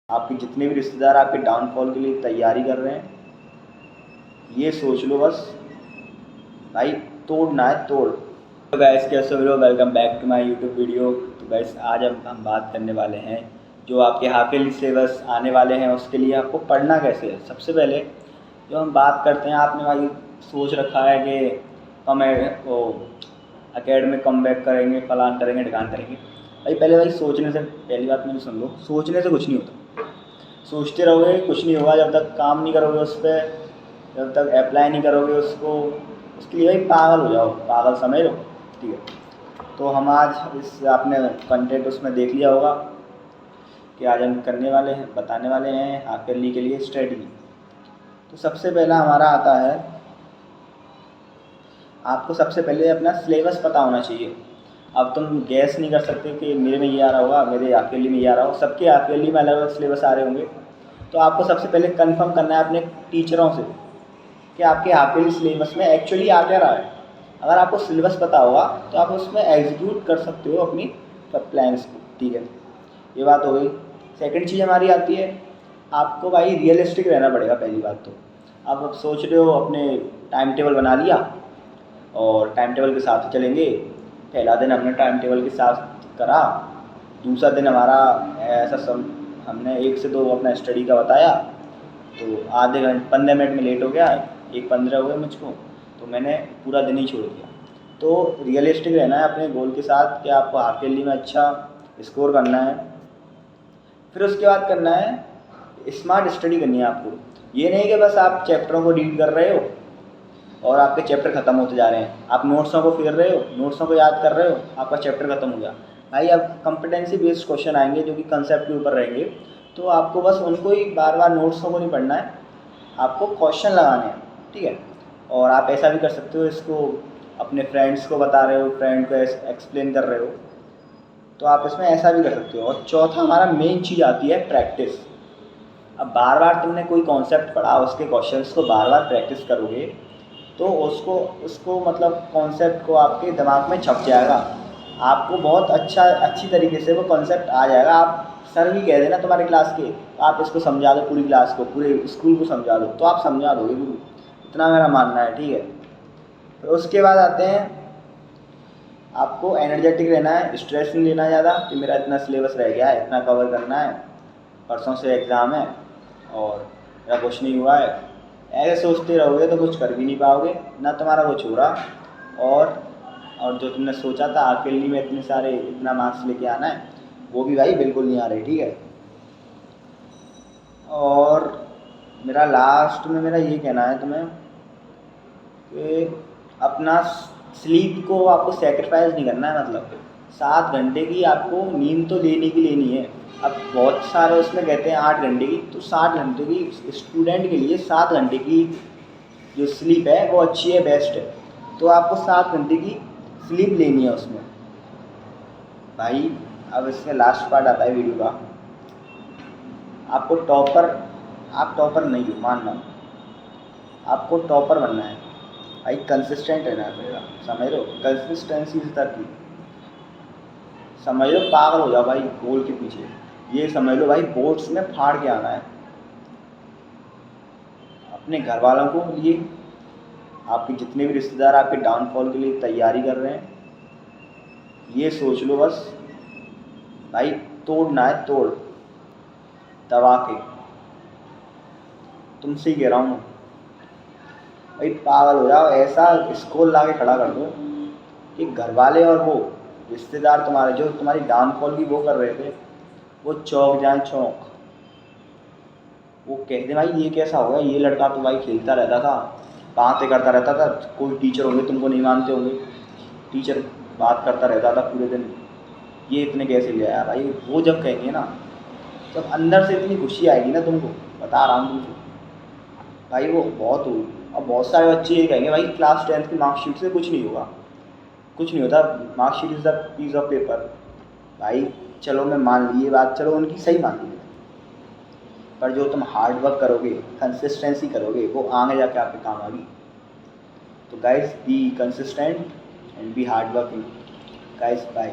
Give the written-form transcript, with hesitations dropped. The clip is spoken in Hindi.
आपके जितने भी रिश्तेदार आपके डाउनफॉल के लिए तैयारी कर रहे हैं, ये सोच लो बस भाई, तोड़ना है तोड़। तो गाइस कैसे हो, welcome back to my YouTube video. तो गाइस आज हम बात करने वाले हैं जो आपके हाफ ईयरली सिलेबस आने वाले हैं उसके लिए आपको पढ़ना कैसे है। सबसे पहले जो हम बात करते हैं, आपने भाई सोच रखा है कि वो एकेडमिक कम बैक करेंगे, फलान करेंगे, ढिकान करेंगे। भाई पहले भाई सोचने से, पहली बात मेरी सुन लो, सोचने से कुछ नहीं होता। सोचते रहोगे कुछ नहीं होगा, जब तक काम नहीं करोगे उस पर, जब तक अप्लाई नहीं करोगे उसको, उसके लिए भाई पागल हो जाओ, पागल समझ लो। ठीक है, तो हम आज इस आपने कंटेंट उसमें देख लिया होगा कि आज हम करने वाले हैं, बताने वाले हैं हाफ ईयरली के लिए स्ट्रेटजी। तो सबसे पहला हमारा आता है, आपको सबसे पहले अपना सिलेबस पता होना चाहिए। अब तुम गैस नहीं कर सकते कि मेरे में ये आ रहा होगा, मेरे हाफ ईयरली में ये आ रहा होगा, सबके हाफ ईयरली में अलग अलग सिलेबस आ रहे होंगे। तो आपको सबसे पहले कंफर्म करना है अपने टीचरों से कि आपके हाफ ईयरली सिलेबस में एक्चुअली आ क्या रहा है। अगर आपको सिलेबस पता होगा तो आप उसमें एग्जीक्यूट कर सकते हो अपनी प्लान्स को। ठीक है, ये बात हो गई। सेकंड चीज़ हमारी आती है, आपको भाई रियलिस्टिक रहना पड़ेगा। पहली बात तो आप सोच रहे हो, अपने टाइम टेबल बना लिया और टाइम टेबल के साथ चलेंगे। पहला दिन हमने टाइम टेबल के साथ करा, दूसरा दिन हमारा ऐसा हमने 1 से 2 अपना स्टडी का बताया, तो आधे घंटे 15 मिनट में लेट हो गया, 1:15 हो गए मुझको, तो मैंने पूरा दिन ही छोड़ दिया। तो रियलिस्टिक रहना है अपने गोल के साथ कि आपको हाफ ईयरली में अच्छा स्कोर करना है। फिर उसके बाद करना है स्मार्ट स्टडी करनी है आपको। ये नहीं कि बस आप चैप्टरों को रीड कर रहे हो और आपके चैप्टर ख़त्म होते जा रहे हैं, आप नोट्सों को फेर रहे हो, नोट्सों को याद कर रहे हो, आपका चैप्टर ख़त्म हो गया। भाई अब कॉम्पिटेंसी बेस्ड क्वेश्चन आएंगे जो कि कंसेप्ट के ऊपर रहेंगे, तो आपको बस उनको ही बार बार नोट्सों को नहीं पढ़ना है, आपको क्वेश्चन लगाने हैं। ठीक है, और आप ऐसा भी कर सकते हो, इसको अपने फ्रेंड्स को बता रहे हो, फ्रेंड को एक्सप्लेन कर रहे हो, तो आप इसमें ऐसा भी कर सकते हो। और चौथा हमारा मेन चीज़ आती है प्रैक्टिस। अब बार बार तुमने कोई कॉन्सेप्ट पढ़ा, उसके क्वेश्चंस को बार बार प्रैक्टिस करोगे तो उसको मतलब कॉन्सेप्ट को आपके दिमाग में छप जाएगा, आपको बहुत अच्छी तरीके से वो कॉन्सेप्ट आ जाएगा। आप सर भी कह देना तुम्हारे क्लास के, आप इसको समझा दो, पूरी क्लास को, पूरे स्कूल को समझा दो, तो आप समझा दोगे गुरु, इतना मेरा मानना है। ठीक है, तो उसके बाद आते हैं, आपको एनर्जेटिक रहना है, स्ट्रेस नहीं लेना ज़्यादा कि मेरा इतना सिलेबस रह गया है, इतना कवर करना है, परसों से एग्ज़ाम है और मेरा कुछ नहीं हुआ है। ऐसे सोचते रहोगे तो कुछ कर भी नहीं पाओगे, ना तुम्हारा कुछ हो रहा, और जो तुमने सोचा था हाफ ईयरली में इतना मार्क्स लेके आना है, वो भी भाई बिल्कुल नहीं आ रहे। ठीक है, और मेरा लास्ट में मेरा ये कहना है तुम्हें कि अपना स्लीप को आपको सेक्रीफाइस नहीं करना है। मतलब 7 घंटे की आपको नींद तो लेने की लेनी है। अब बहुत सारे उसमें कहते हैं 8 घंटे की, तो 7 घंटे की स्टूडेंट के लिए 7 घंटे की जो स्लीप है वो अच्छी है, बेस्ट है। तो आपको 7 घंटे की स्लीप लेनी है उसमें भाई। अब इसमें लास्ट पार्ट आता है वीडियो का, आपको आप टॉपर नहीं हो, मानना, आपको टॉपर बनना है भाई, कंसिस्टेंट रहना है मेरा, समझ लो, कंसिस्टेंसी तक की समझ लो, पागल हो जाओ भाई गोल के पीछे, ये समझ लो भाई बोर्ड्स में फाड़ के आना है। अपने घर वालों को लिए, आपके जितने भी रिश्तेदार आपके डाउनफॉल के लिए तैयारी कर रहे हैं, ये सोच लो बस भाई, तोड़ना है तोड़, दबा के, तुमसे ही कह रहा हूँ भाई, पागल हो जाओ, ऐसा स्कोर ला के खड़ा कर दो कि घर वाले और वो रिश्तेदार तुम्हारे जो तुम्हारी डाउनफॉल की वो कर रहे थे, वो चौंक जाए, चौंक, वो कहते भाई ये कैसा हो गया, ये लड़का तो भाई खेलता रहता था, बातें करता रहता था, कोई टीचर होंगे तुमको नहीं मानते होंगे, टीचर बात करता रहता था पूरे दिन, ये इतने कैसे ले आया भाई। वो जब कहेंगे ना, जब अंदर से इतनी खुशी आएगी ना तुमको, बता रहा हूँ तुमको भाई, वो बहुत हो। अब बहुत सारे बच्चे ये कहेंगे भाई क्लास 10th की मार्कशीट से कुछ नहीं होगा, कुछ नहीं होता, marksheet is the piece of paper. भाई चलो मैं मान ली ये बात, चलो उनकी सही मान ली, पर जो तुम हार्ड वर्क करोगे, कंसिस्टेंसी करोगे, वो आगे जाके आपके काम आएगी। तो guys be consistent and be hard working guys, bye.